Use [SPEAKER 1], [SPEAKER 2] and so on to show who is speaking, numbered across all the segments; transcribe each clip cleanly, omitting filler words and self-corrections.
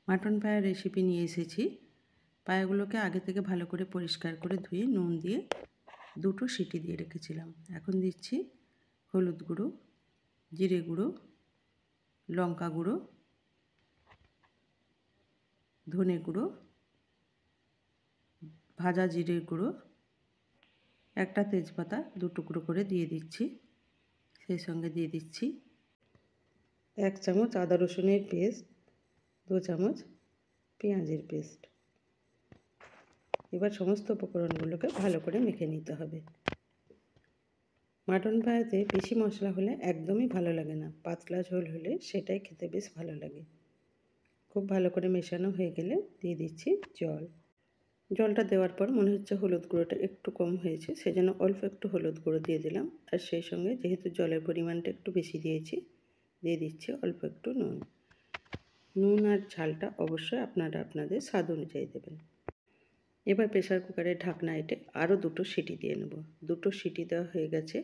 [SPEAKER 1] Mutton পায়ের recipe নিয়ে এসেছি। পায়াগুলোকে আগে থেকে ভালো করে পরিষ্কার করে ধুয়ে নুন দিয়ে 2টো সিটি দিয়ে রেখেছিলাম। এখন দিচ্ছি হলুদ গুঁড়ো, জিরে গুঁড়ো, লঙ্কা গুঁড়ো, ধনে গুঁড়ো, ভাজা জিরের গুঁড়ো, একটা তেজপাতা 2 টুকরো করে দিয়ে দিচ্ছি। সেই সঙ্গে দিয়ে দিচ্ছি 1 চামচ আদা রসুনের পেস্ট, 2 চামচ পেঁয়াজের পেস্ট। এবার সমস্ত উপকরণগুলোকে ভালো করে মেখে নিতে হবে। মাটন পায়াতে বেশি মশলা হলে একদমই ভালো লাগে না, পাতলা ঝোল হলে সেটাই খেতে বেশ ভালো লাগে। খুব ভালো করে মেশানো হয়ে গেলে দিয়ে দিচ্ছি জল। জলটা দেওয়ার পর মনে হচ্ছে হলুদ গুঁড়োটা একটু কম হয়েছে, সেজন্য অল্প একটু হলুদ গুঁড়ো দিয়ে দিলাম। আর সেই সঙ্গে যেহেতু জলের পরিমাণটা একটু বেশি দিয়েছি, দিয়ে দিচ্ছি অল্প একটু নুন। নুন আর ঝালটা অবশ্যই আপনারা আপনাদের স্বাদ অনুযায়ী দেবেন। এবার প্রেসার কুকারের ঢাকনা এঁটে আরও 2টো সিটি দিয়ে নেব। 2টো সিটি দেওয়া হয়ে গেছে।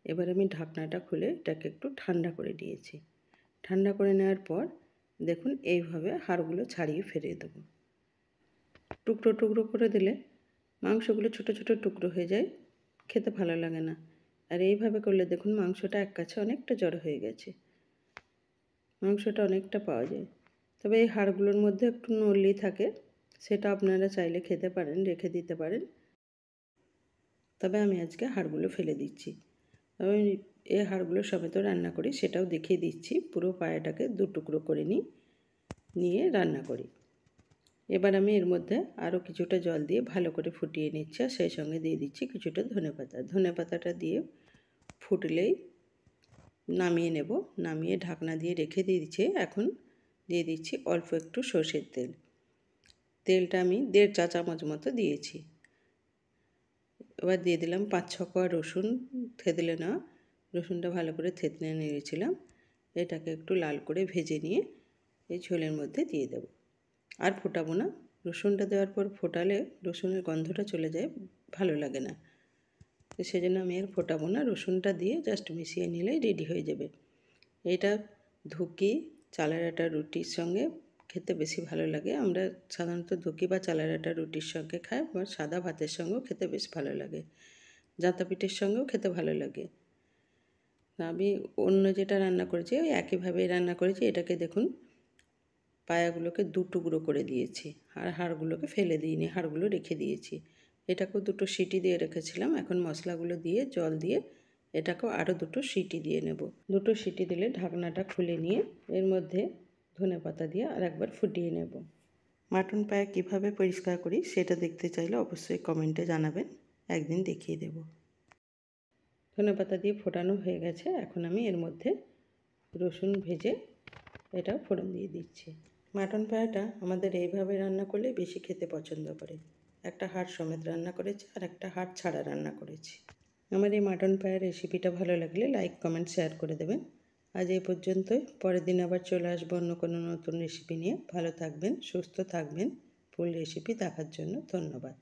[SPEAKER 1] এবার আমি ঢাকনাটা খুলে এটাকে একটু ঠান্ডা করে নিয়েছি। ঠান্ডা করে নেওয়ার পর দেখুন এইভাবে হাড়গুলো ছাড়িয়ে ফেলে দেবো। টুকরো টুকরো করে দিলে মাংসগুলো ছোট ছোট টুকরো হয়ে যায়, খেতে ভালো লাগে না। আর এইভাবে করলে দেখুন মাংসটা এক কাছে অনেকটা জড়ো হয়ে গেছে, মাংসটা অনেকটা পাওয়া যায়। তবে এই হাড়গুলোর মধ্যে একটু নলি থাকে, সেটা আপনারা চাইলে খেতে পারেন, রেখে দিতে পারেন। তবে আমি আজকে হাড়গুলো ফেলে দিচ্ছি। আমি এই হাড়গুলো সমেত রান্না করি, সেটাও দেখিয়ে দিচ্ছি। পুরো পায়াটাকে 2 টুকরো করে নিয়ে রান্না করি। এবার আমি এর মধ্যে আরও কিছুটা জল দিয়ে ভালো করে ফুটিয়ে নিচ্ছি, আর সেই সঙ্গে দিয়ে দিচ্ছি কিছুটা ধনেপাতা। ধনেপাতাটা দিয়ে ফুটলেই নামিয়ে নেব। নামিয়ে ঢাকনা দিয়ে রেখে দিয়েছি। এখন দিয়ে দিচ্ছি অল্প একটু সর্ষের তেল। তেলটা আমি 1.5 চা চামচ মতো দিয়েছি। এবার দিয়ে দিলাম 5-6 কোয়া রসুন, থেতলে নেওয়া রসুনটা ভালো করে থেতলে নিয়েছিলাম। এটাকে একটু লাল করে ভেজে নিয়ে এই ঝোলের মধ্যে দিয়ে দেব। আর ফোটাবো না, রসুনটা দেওয়ার পর ফোটালে রসুনের গন্ধটা চলে যায়, ভালো লাগে না। তো সেজন্য আমি আর ফোটাবো না, রসুনটা দিয়ে জাস্ট মিশিয়ে নিলেই রেডি হয়ে যাবে। এটা ধুকি চালের আটা রুটির সঙ্গে খেতে বেশি ভালো লাগে। আমরা সাধারণত ধুকি বা চালের আটা রুটির সঙ্গে খাই, বা সাদা ভাতের সঙ্গেও খেতে বেশ ভালো লাগে। জাঁতা পিঠের সঙ্গেও খেতে ভালো লাগে। আমি অন্য যেটা রান্না করেছি ওই একইভাবেই রান্না করেছি। এটাকে দেখুন পায়াগুলোকে 2 টুকরো করে দিয়েছি, আর হাড়গুলোকে ফেলে দিইনি, হাড়গুলো রেখে দিয়েছি। এটাকেও 2টো সিটি দিয়ে রেখেছিলাম। এখন মশলাগুলো দিয়ে জল দিয়ে এটাকেও আরও 2টো সিটি দিয়ে নেব। 2টো সিটি দিলে ঢাকনাটা খুলে নিয়ে এর মধ্যে ধনেপাতা দিয়ে আরেকবার ফুটিয়ে নেব। মাটন পায়া কীভাবে পরিষ্কার করি সেটা দেখতে চাইলে অবশ্যই কমেন্টে জানাবেন, একদিন দেখিয়ে দেব। ধনেপাতা দিয়ে ফোটানো হয়ে গেছে। এখন আমি এর মধ্যে রসুন ভেজে এটা ফোড়ন দিয়ে দিচ্ছি। মাটন পায়াটা আমাদের এইভাবে রান্না করলে বেশি খেতে পছন্দ করে। একটা হাড় সমেত রান্না করেছি, আর একটা হাড় ছাড়া রান্না করেছি। আমার এই মাটন পায়ার রেসিপিটা ভালো লাগলে লাইক, কমেন্ট, শেয়ার করে দেবেন। আজ এই পর্যন্তই। পরের দিন আবার চলে আসবো অন্য কোনো নতুন রেসিপি নিয়ে। ভালো থাকবেন, সুস্থ থাকবেন। ফুল রেসিপি দেখার জন্য ধন্যবাদ।